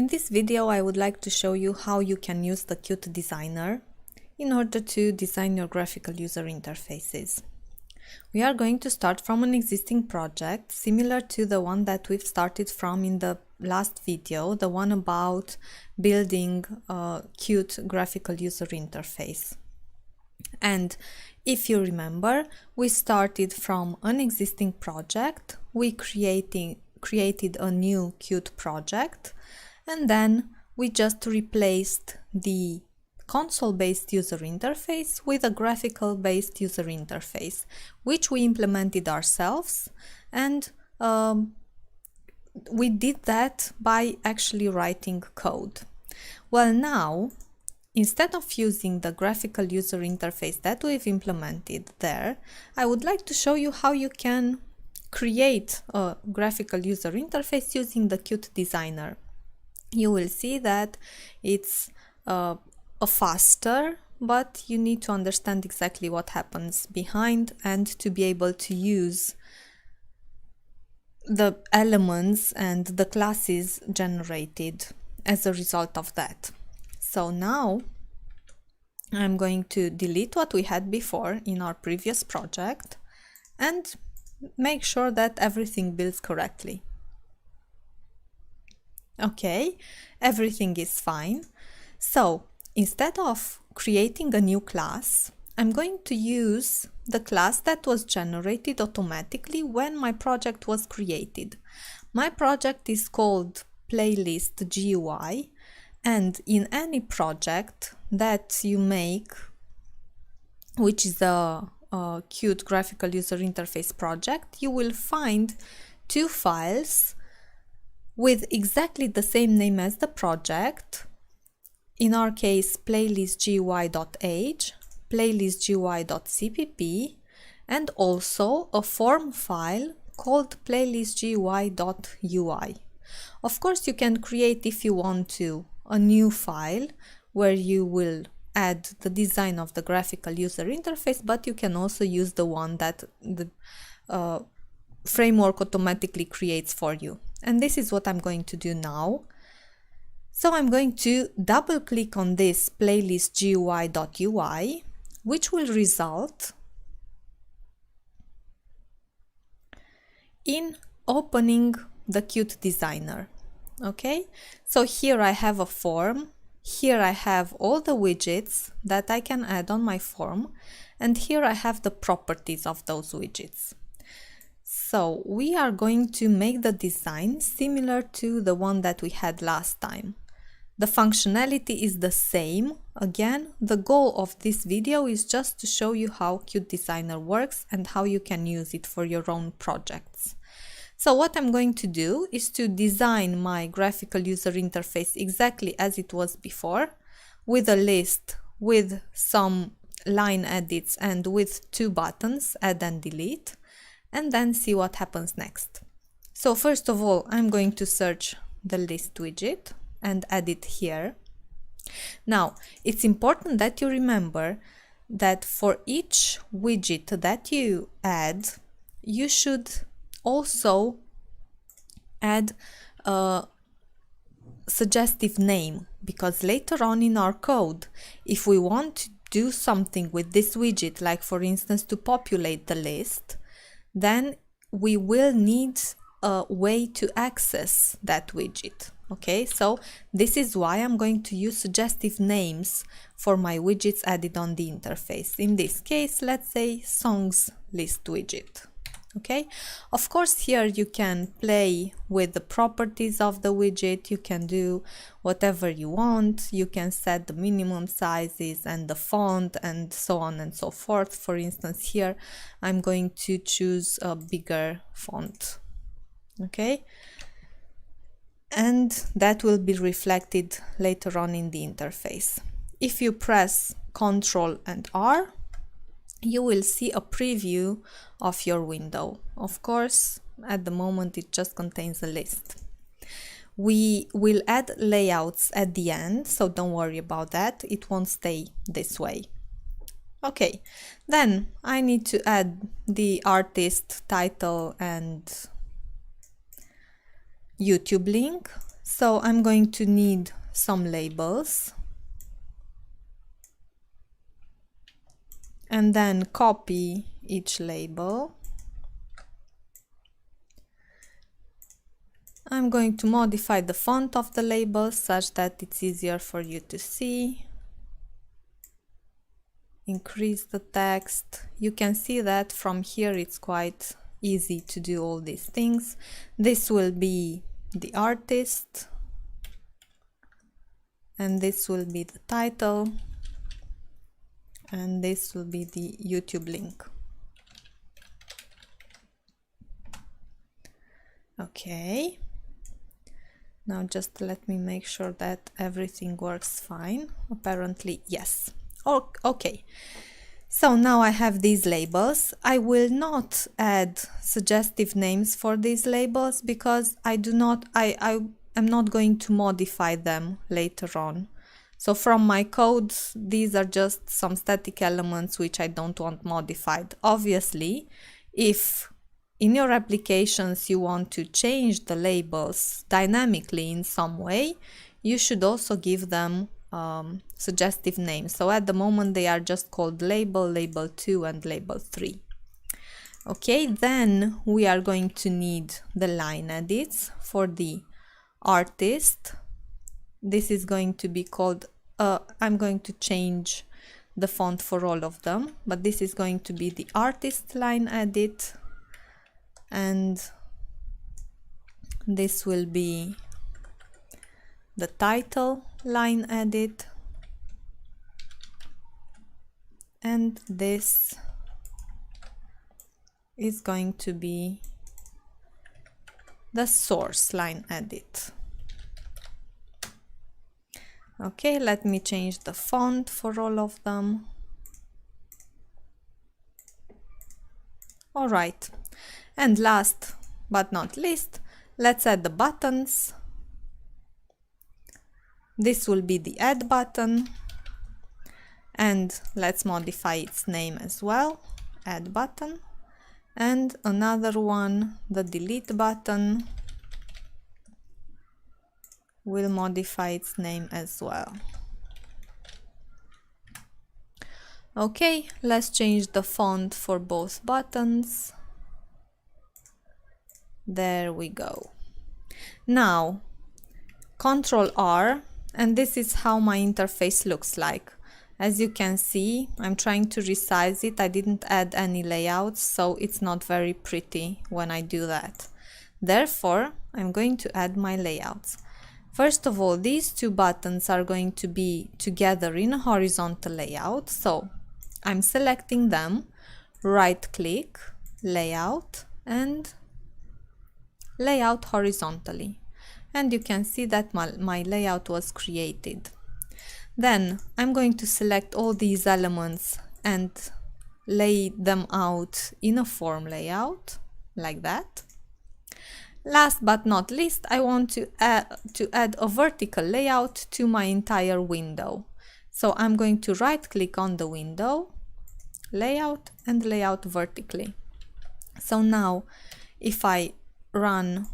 In this video, I would like to show you how you can use the Qt Designer in order to design your graphical user interfaces. We are going to start from an existing project similar to the one that we've started from in the last video, the one about building a Qt graphical user interface. And if you remember, we started from an existing project, we created a new Qt project, and then we just replaced the console-based user interface with a graphical-based user interface, which we implemented ourselves, and we did that by actually writing code. Well, now, instead of using the graphical user interface that we've implemented there, I would like to show you how you can create a graphical user interface using the Qt Designer. You will see that it's a faster, but you need to understand exactly what happens behind and to be able to use the elements and the classes generated as a result of that. So now I'm going to delete what we had before in our previous project and make sure that everything builds correctly. Okay, everything is fine. So instead of creating a new class, I'm going to use the class that was generated automatically when my project was created. My project is called Playlist GUI, and in any project that you make, which is a Qt graphical user interface project, you will find two files with exactly the same name as the project. In our case, playlistgui.h, playlistgui.cpp, and also a form file called playlistgui.ui. Of course, you can create, if you want to, a new file where you will add the design of the graphical user interface, but you can also use the one that the framework automatically creates for you. And this is what I'm going to do now. So I'm going to double click on this playlistgui.ui, which will result in opening the Qt Designer. Okay, so here I have a form. Here I have all the widgets that I can add on my form, and here I have the properties of those widgets. So we are going to make the design similar to the one that we had last time. The functionality is the same. Again, the goal of this video is just to show you how Qt Designer works and how you can use it for your own projects. So what I'm going to do is to design my graphical user interface exactly as it was before, with a list, with some line edits, and with two buttons, add and delete, and then see what happens next. So first of all, I'm going to search the list widget and add it here. Now, it's important that you remember that for each widget that you add, you should also add a suggestive name, because later on in our code, if we want to do something with this widget, like for instance to populate the list, then we will need a way to access that widget. Okay, so this is why I'm going to use suggestive names for my widgets added on the interface. In this case, let's say songs list widget. Okay, of course here you can play with the properties of the widget, you can do whatever you want, you can set the minimum sizes and the font and so on and so forth. For instance, here I'm going to choose a bigger font. Okay, and that will be reflected later on in the interface. If you press Ctrl and R, you will see a preview of your window. Of course, at the moment it just contains a list. We will add layouts at the end, so don't worry about that, it won't stay this way. Okay, then I need to add the artist, title and YouTube link. So I'm going to need some labels and then copy each label. I'm going to modify the font of the label such that it's easier for you to see. Increase the text. You can see that from here it's quite easy to do all these things. This will be the artist, and this will be the title, and this will be the YouTube link. Okay, now just let me make sure that everything works fine. Apparently yes. Okay, so now I have these labels. I will not add suggestive names for these labels because I am not going to modify them later on. So from my code, these are just some static elements which I don't want modified. Obviously, if in your applications you want to change the labels dynamically in some way, you should also give them suggestive names. So at the moment they are just called label, label 2 and label 3. Okay, then we are going to need the line edits for the artist. This is going to be called, I'm going to change the font for all of them, but this is going to be the artist line edit, and this will be the title line edit, and this is going to be the source line edit. Okay, let me change the font for all of them. All right, and last but not least, let's add the buttons. This will be the add button, and let's modify its name as well, add button, and another one, the delete button, will modify its name as well. Okay, let's change the font for both buttons. There we go. Now Ctrl R, and this is how my interface looks like. As you can see, I'm trying to resize it. I didn't add any layouts, so it's not very pretty when I do that. Therefore, I'm going to add my layouts. First of all, these two buttons are going to be together in a horizontal layout. So I'm selecting them, right click, layout, and layout horizontally. And you can see that my layout was created. Then I'm going to select all these elements and lay them out in a form layout, like that. Last but not least, I want to add a vertical layout to my entire window. So I'm going to right click on the window, layout, and layout vertically. So now if I run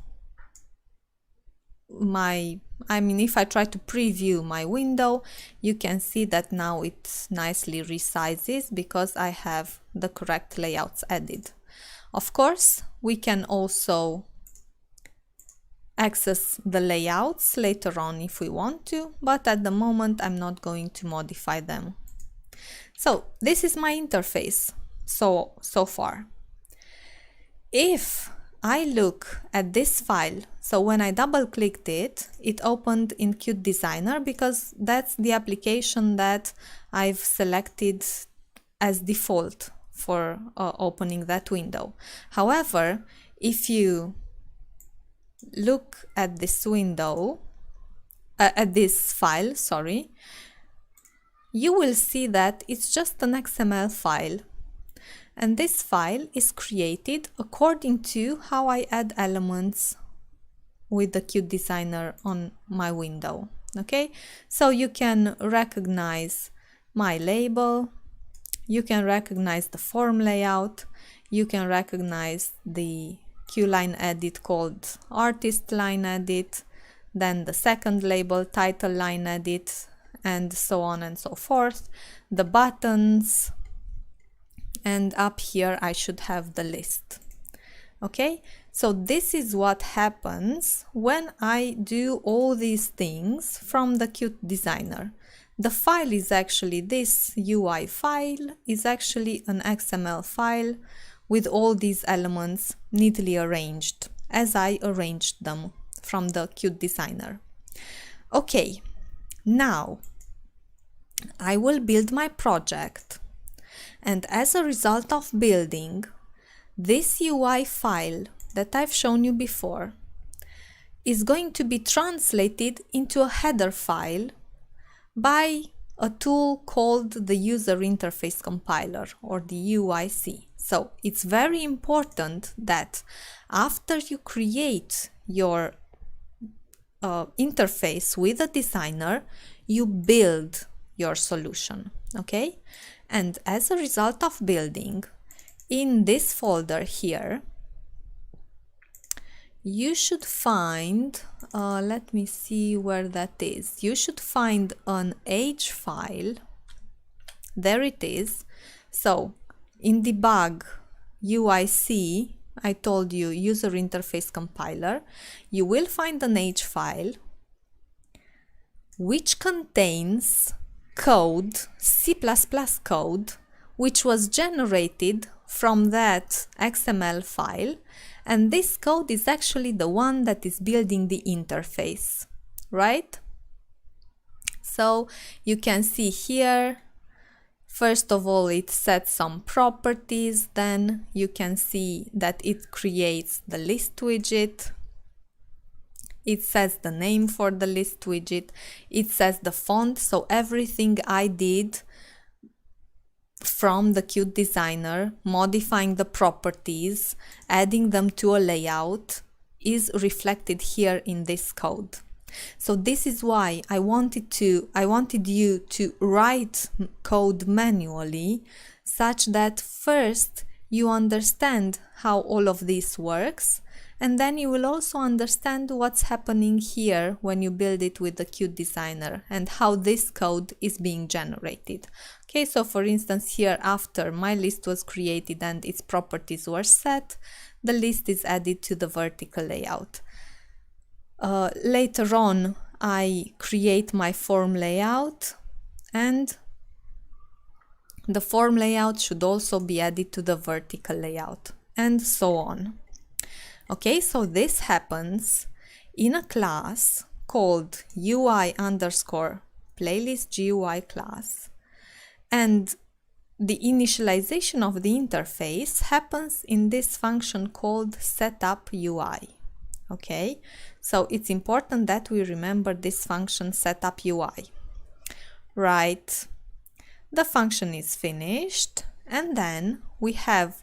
if I try to preview my window, you can see that now it nicely resizes because I have the correct layouts added. Of course, we can also access the layouts later on if we want to, but at the moment I'm not going to modify them. So this is my interface so far. If I look at this file, so when I double clicked it, it opened in Qt Designer because that's the application that I've selected as default for opening that window. However, if you look at this window, at this file, sorry, you will see that it's just an XML file. And this file is created according to how I add elements with the Qt Designer on my window. Okay, so you can recognize my label, you can recognize the form layout, you can recognize the Q line edit called artist line edit, then the second label, title, line edit, and so on and so forth, the buttons, and up here I should have the list. Okay, so this is what happens when I do all these things from the Qt Designer. The file is actually, this UI file is actually an XML file with all these elements neatly arranged as I arranged them from the Qt Designer. Okay, now I will build my project, and as a result of building, this UI file that I've shown you before is going to be translated into a header file by a tool called the User Interface Compiler, or the UIC. So it's very important that after you create your interface with a designer, you build your solution, okay? And as a result of building, in this folder here, you should find, let me see where that is. You should find an H file. There it is. So in debug UIC, I told you User Interface Compiler, you will find an H file which contains code, C++ code, which was generated from that XML file, and this code is actually the one that is building the interface, right? So you can see here, first of all, it sets some properties, then you can see that it creates the list widget, it says the name for the list widget, it says the font, so everything I did from the Qt Designer, modifying the properties, adding them to a layout, is reflected here in this code. So this is why I wanted you to write code manually, such that first you understand how all of this works, and then you will also understand what's happening here when you build it with the Qt Designer and how this code is being generated. Okay, so for instance here, after my list was created and its properties were set, the list is added to the vertical layout. Later on I create my form layout, and the form layout should also be added to the vertical layout, and so on. Okay, so this happens in a class called UI_playlist_GUI class, and the initialization of the interface happens in this function called setupUI. Okay, so it's important that we remember this function setupUI. Right, the function is finished, and then we have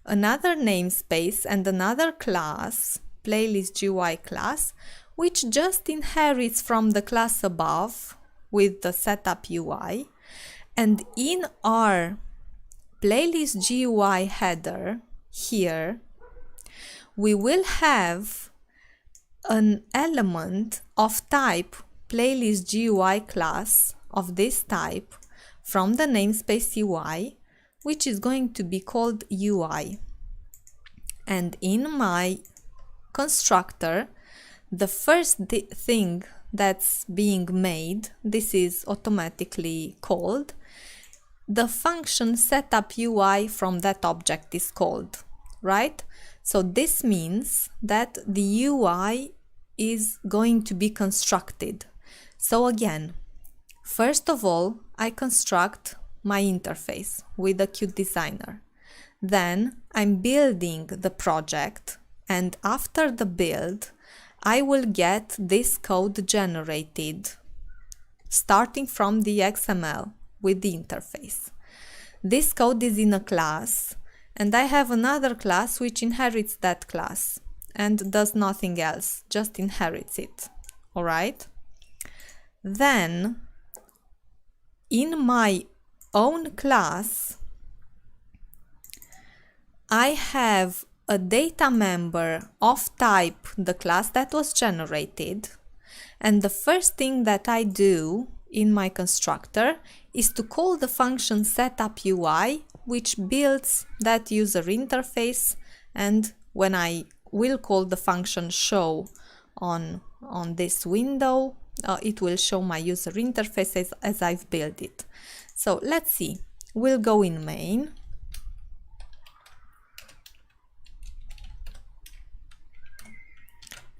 another namespace and another class, playlist_GUI class, which just inherits from the class above with the setupUI. And in our playlist_GUI header here, we will have an element of type playlist_GUI class of this type from the namespace UI, which is going to be called UI. And in my constructor, the first thing that's being made, this is automatically called, the function setupUI from that object is called, right? So this means that the UI is going to be constructed. So again, first of all, I construct my interface with the Qt Designer. Then I'm building the project, and after the build, I will get this code generated starting from the XML with the interface. This code is in a class, and I have another class which inherits that class and does nothing else, just inherits it. All right? Then in my own class, I have a data member of type the class that was generated, And the first thing that I do in my constructor is to call the function setupUI, which builds that user interface. And when I will call the function show on this window, it will show my user interface as I've built it. So let's see. We'll go in main.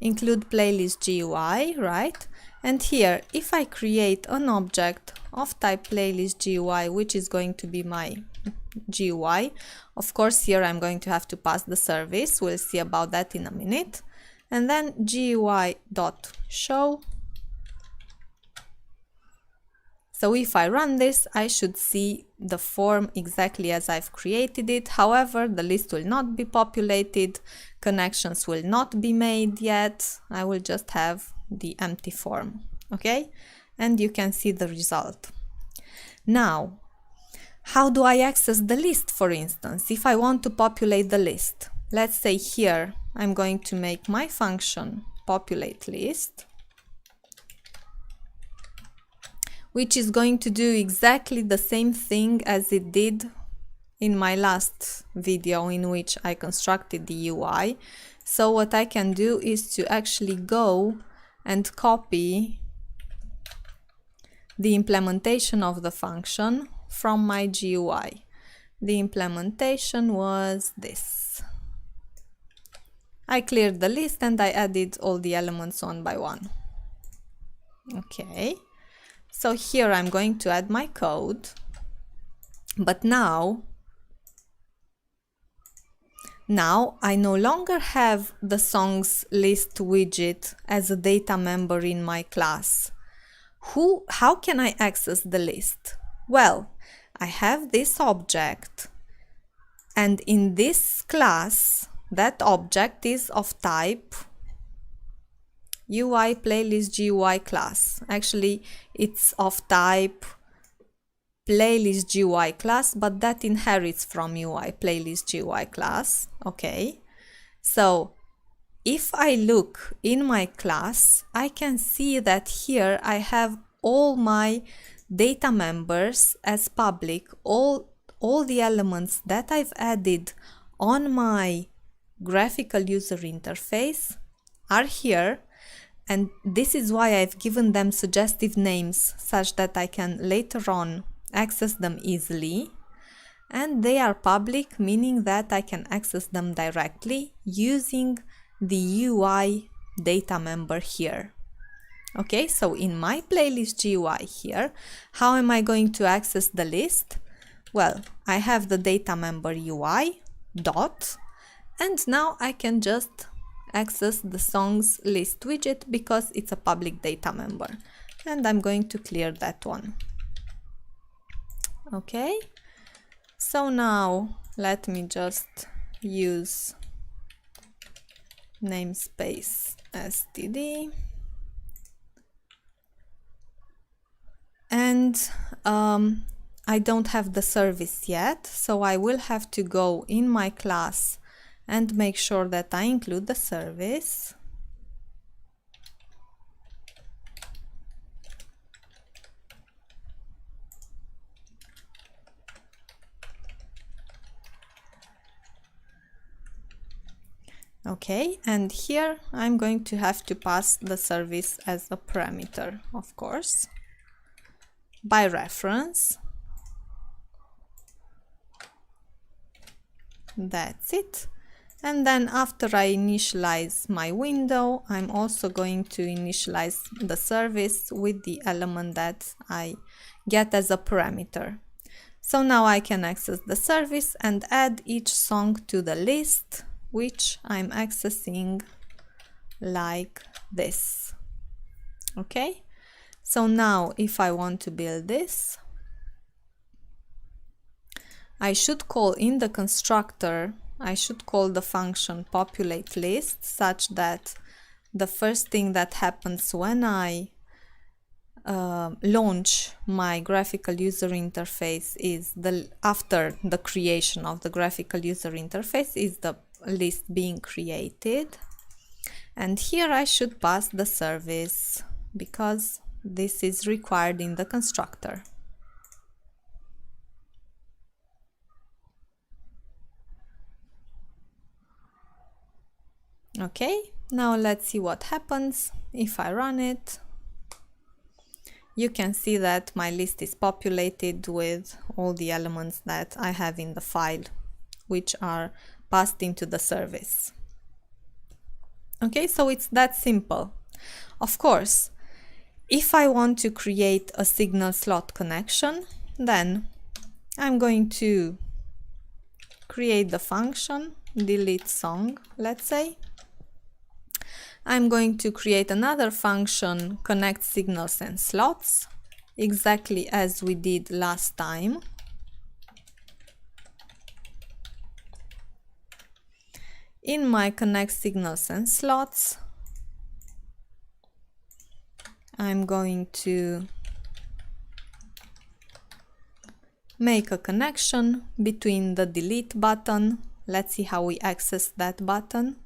Include playlist GUI, right? And here, if I create an object of type playlist GUI, which is going to be my GUI, of course, here I'm going to have to pass the service. We'll see about that in a minute. And then GUI.show. So if I run this, I should see the form exactly as I've created it. However, the list will not be populated, connections will not be made yet. I will just have the empty form, okay? And you can see the result. Now, how do I access the list, for instance, if I want to populate the list? Let's say here, I'm going to make my function populate list, which is going to do exactly the same thing as it did in my last video in which I constructed the UI. So what I can do is to actually go and copy the implementation of the function from my GUI. The implementation was this. I cleared the list and I added all the elements one by one. Okay. So here I'm going to add my code, but now I no longer have the songs list widget as a data member in my class. How can I access the list? Well, I have this object, and in this class, that object is of type UI playlist GUI class. Actually, it's of type playlist GUI class, but that inherits from UI playlist GUI class. Okay. So if I look in my class, I can see that here I have all my data members as public, all the elements that I've added on my graphical user interface are here. And this is why I've given them suggestive names such that I can later on access them easily. And they are public, meaning that I can access them directly using the UI data member here. Okay, so in my playlist GUI here, how am I going to access the list? Well, I have the data member UI dot, and now I can just access the songs list widget because it's a public data member, and I'm going to clear that one. Okay, so now let me just use namespace std, and I don't have the service yet, so I will have to go in my class and make sure that I include the service. Okay, and here I'm going to have to pass the service as a parameter, of course, by reference. That's it. And then after I initialize my window, I'm also going to initialize the service with the element that I get as a parameter. So now I can access the service and add each song to the list, which I'm accessing like this. Okay, so now if I want to build this, I should call in the constructor, I should call the function populate list such that the first thing that happens when I launch my graphical user interface is after the creation of the graphical user interface is the list being created. And here I should pass the service because this is required in the constructor. Okay, now let's see what happens if I run it. You can see that my list is populated with all the elements that I have in the file, which are passed into the service. Okay, so it's that simple. Of course, if I want to create a signal slot connection, then I'm going to create the function delete song, let's say. I'm going to create another function connect signals and slots, exactly as we did last time. In my connect signals and slots, I'm going to make a connection between the delete button. Let's see how we access that button.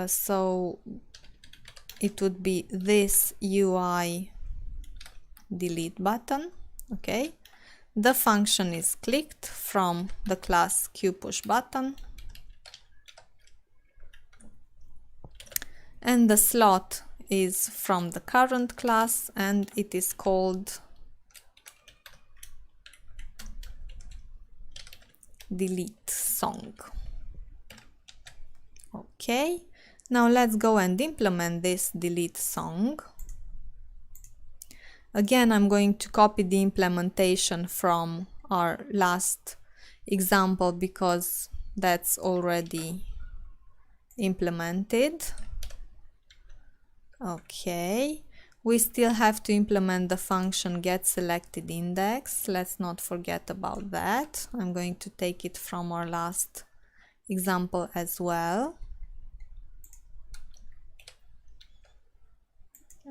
So it would be this UI delete button. Okay, the function is clicked from the class QPushButton, and the slot is from the current class, and it is called delete song. Okay, now let's go and implement this delete song. Again, I'm going to copy the implementation from our last example because that's already implemented. Okay, we still have to implement the function getSelectedIndex. Let's not forget about that. I'm going to take it from our last example as well.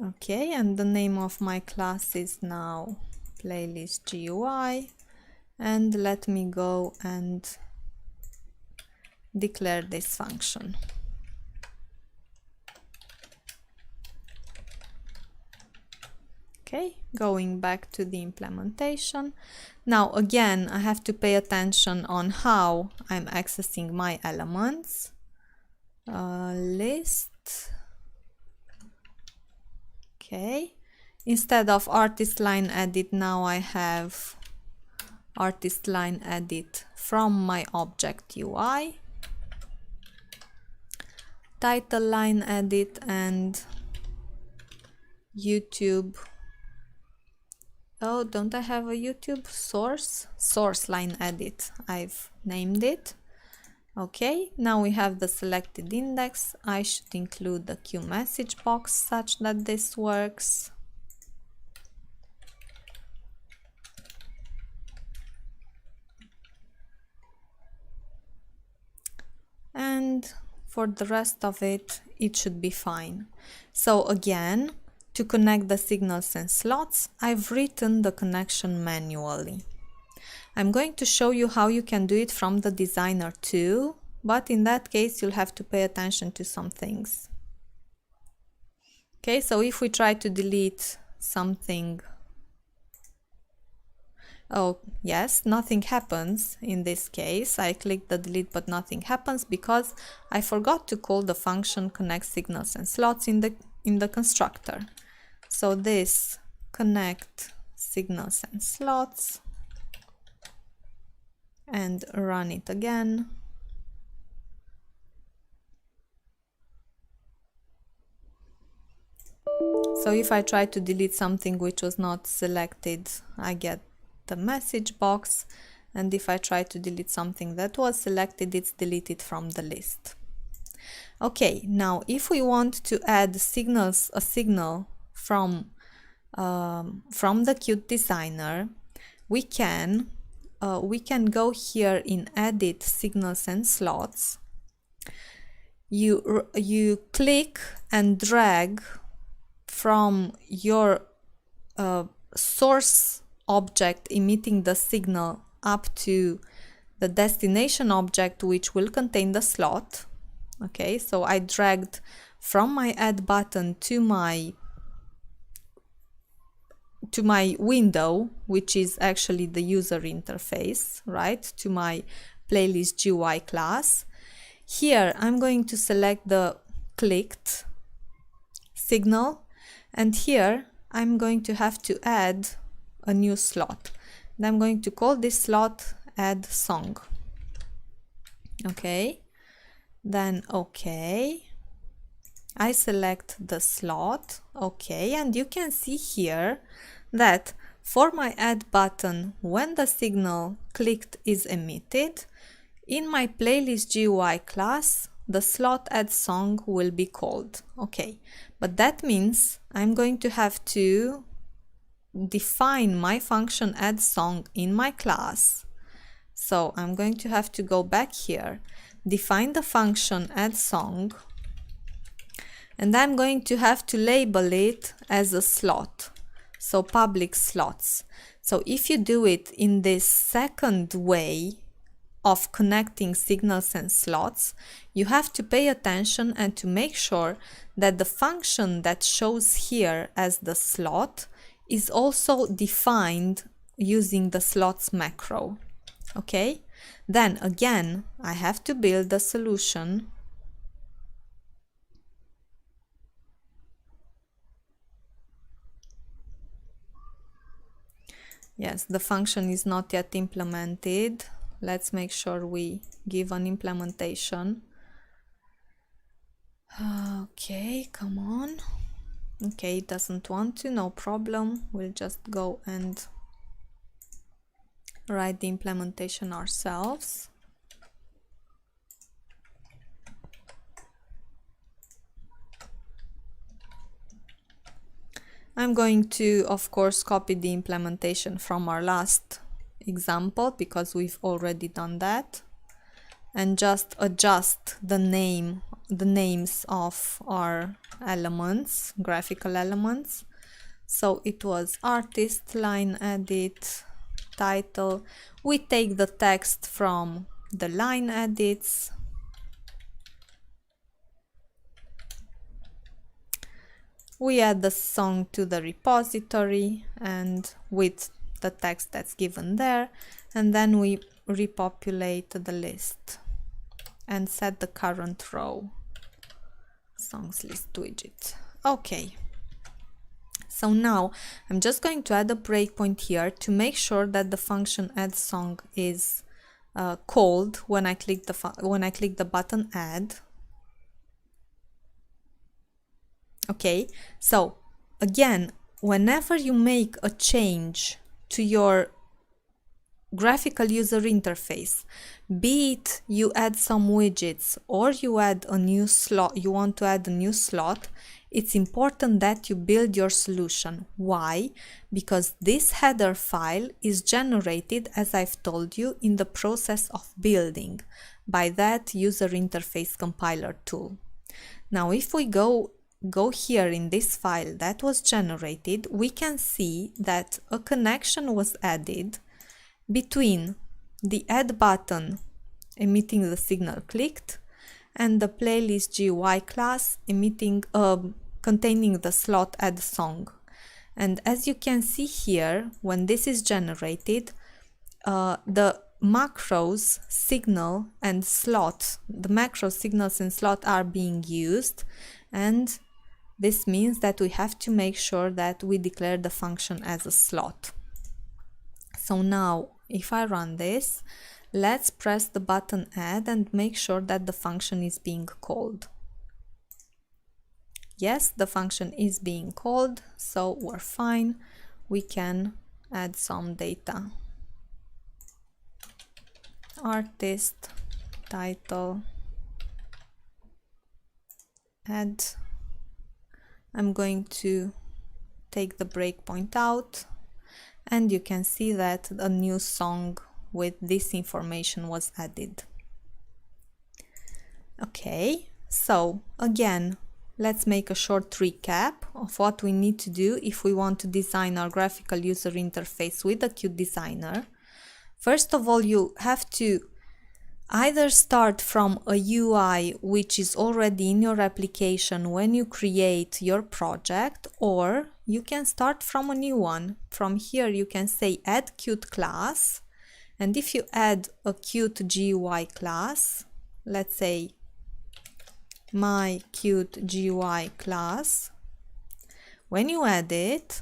Okay, and the name of my class is now playlist GUI, and let me go and declare this function. Okay, going back to the implementation. Now again, I have to pay attention on how I'm accessing my elements. List. Okay, instead of artist line edit, now I have artist line edit from my object UI, title line edit, and YouTube. Oh, don't I have a YouTube source line edit? I've named it. Okay, now we have the selected index. I should include the Q message box such that this works. And for the rest of it, it should be fine. So again, to connect the signals and slots, I've written the connection manually. I'm going to show you how you can do it from the designer too, but in that case you'll have to pay attention to some things. Okay, so if we try to delete something, oh yes, nothing happens in this case. I click the delete but nothing happens because I forgot to call the function connect signals and slots in the constructor. So this connect signals and slots, and run it again. So if I try to delete something which was not selected, I get the message box, and if I try to delete something that was selected, it's deleted from the list. Okay, now if we want to add a signal from the Qt Designer, we can go here in Edit Signals and Slots. You click and drag from your source object emitting the signal up to the destination object, which will contain the slot. Okay, so I dragged from my add button to my window, which is actually the user interface, right, to my playlist GUI class. Here I'm going to select the clicked signal, and here I'm going to have to add a new slot. And I'm going to call this slot add song. Okay, then okay, I select the slot, okay, and you can see here that for my add button, when the signal clicked is emitted, in my playlist GUI class, the slot add song will be called. Okay, but that means I'm going to have to define my function add song in my class. So I'm going to have to go back here, define the function add song, and I'm going to have to label it as a slot. So public slots. So if you do it in this second way of connecting signals and slots, you have to pay attention and to make sure that the function that shows here as the slot is also defined using the slots macro. Okay, then again I have to build a solution . Yes, the function is not yet implemented. Let's make sure we give an implementation. Okay, come on. Okay, it doesn't want to, no problem. We'll just go and write the implementation ourselves. I'm going to, of course, copy the implementation from our last example because we've already done that, and just adjust the names of our elements, graphical elements. So it was artist, line edit, title. We take the text from the line edits. We add the song to the repository and with the text that's given there, and then we repopulate the list and set the current row, songs list widget. Okay, so now I'm just going to add a breakpoint here to make sure that the function add song is called when I click the button add. Okay, so again, whenever you make a change to your graphical user interface, be it you add some widgets or you add a new slot, you want to add a new slot, it's important that you build your solution. Why? Because this header file is generated, as I've told you, in the process of building by that user interface compiler tool. Now, if we go here in this file that was generated, we can see that a connection was added between the add button emitting the signal clicked and the playlist GUI class emitting containing the slot add song. And as you can see here, when this is generated, the macros signal and slot, the macro signals and slot are being used, and this means that we have to make sure that we declare the function as a slot. So now, if I run this, let's press the button add and make sure that the function is being called. Yes, the function is being called, so we're fine. We can add some data. Artist, title, add. I'm going to take the breakpoint out, and you can see that a new song with this information was added. Okay, so again, let's make a short recap of what we need to do if we want to design our graphical user interface with the Qt Designer. First of all, you have to Either start from a UI which is already in your application when you create your project, or you can start from a new one. From here you can say add Qt class, and if you add a Qt GUI class, let's say my Qt GUI class, when you add it,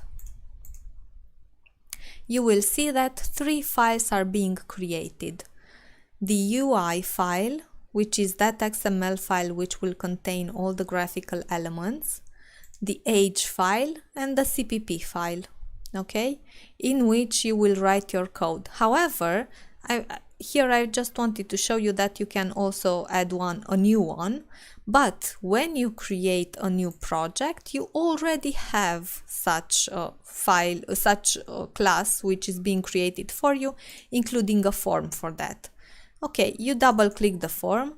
you will see that 3 files are being created. The UI file, which is that XML file which will contain all the graphical elements, the age file, and the CPP file, okay, in which you will write your code. However, here I just wanted to show you that you can also add a new one, but when you create a new project, you already have such a file, such a class which is being created for you, including a form for that. Okay, you double click the form.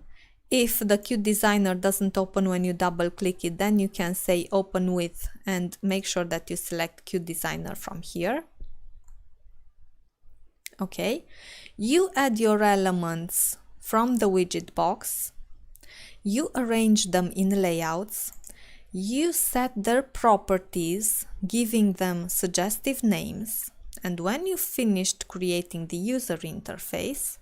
If the Qt Designer doesn't open when you double click it, then you can say open with and make sure that you select Qt Designer from here. Okay, you add your elements from the widget box, you arrange them in layouts, you set their properties, giving them suggestive names, and when you finished creating the user interface,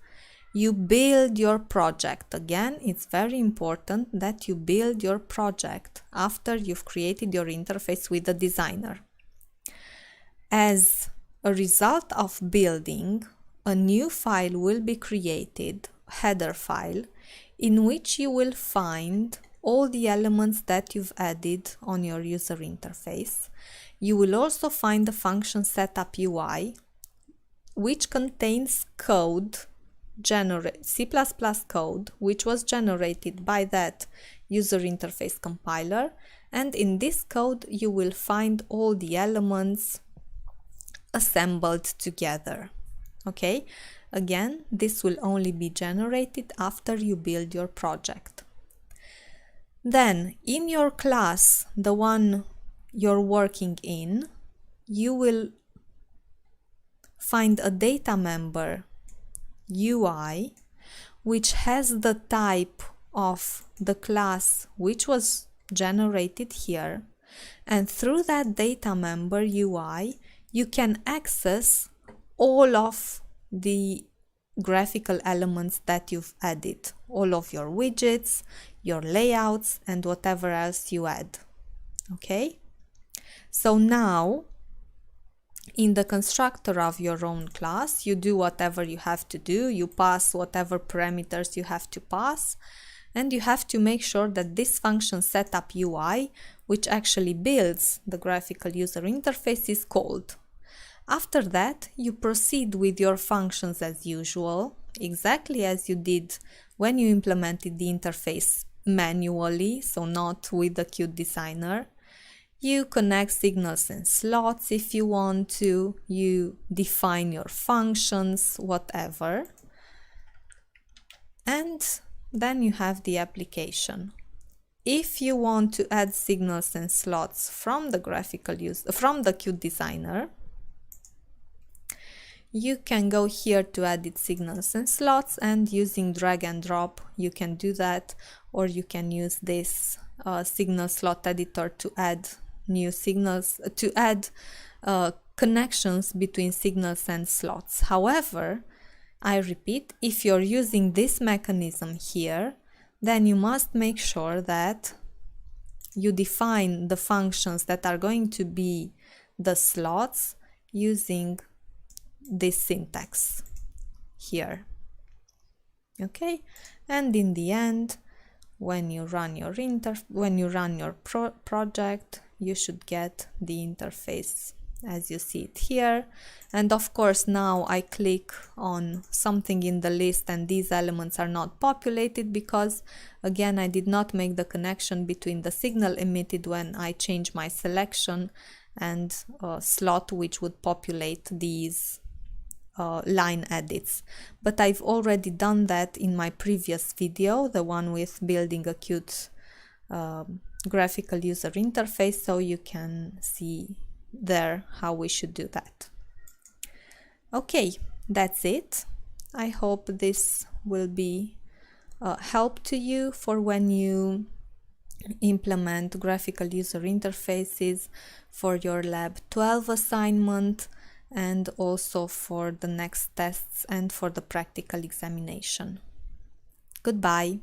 you build your project. Again, it's very important that you build your project after you've created your interface with the designer. As a result of building, a new file will be created, header file, in which you will find all the elements that you've added on your user interface. You will also find the function setup UI, which contains code, C++ code, which was generated by that user interface compiler, and in this code you will find all the elements assembled together. Okay, again, this will only be generated after you build your project. Then in your class, the one you're working in, you will find a data member UI which has the type of the class which was generated here, and through that data member UI you can access all of the graphical elements that you've added, all of your widgets, your layouts, and whatever else you add. Okay, so now in the constructor of your own class, you do whatever you have to do, you pass whatever parameters you have to pass, and you have to make sure that this function setup UI, which actually builds the graphical user interface, is called. After that, you proceed with your functions as usual, exactly as you did when you implemented the interface manually, so not with the Qt Designer. You connect signals and slots if you want to, you define your functions, whatever. And then you have the application. If you want to add signals and slots from the from the Qt Designer, you can go here to edit signals and slots, and using drag and drop you can do that, or you can use this signal slot editor to add new signals, to add connections between signals and slots. However, I repeat, if you're using this mechanism here, then you must make sure that you define the functions that are going to be the slots using this syntax here. Okay, and in the end, when you run your project, you should get the interface as you see it here. And of course, now I click on something in the list and these elements are not populated because, again, I did not make the connection between the signal emitted when I change my selection and a slot which would populate these line edits. But I've already done that in my previous video, the one with building a Qt graphical user interface, so you can see there how we should do that. Okay, that's it. I hope this will be help to you for when you implement graphical user interfaces for your Lab 12 assignment, and also for the next tests and for the practical examination. Goodbye.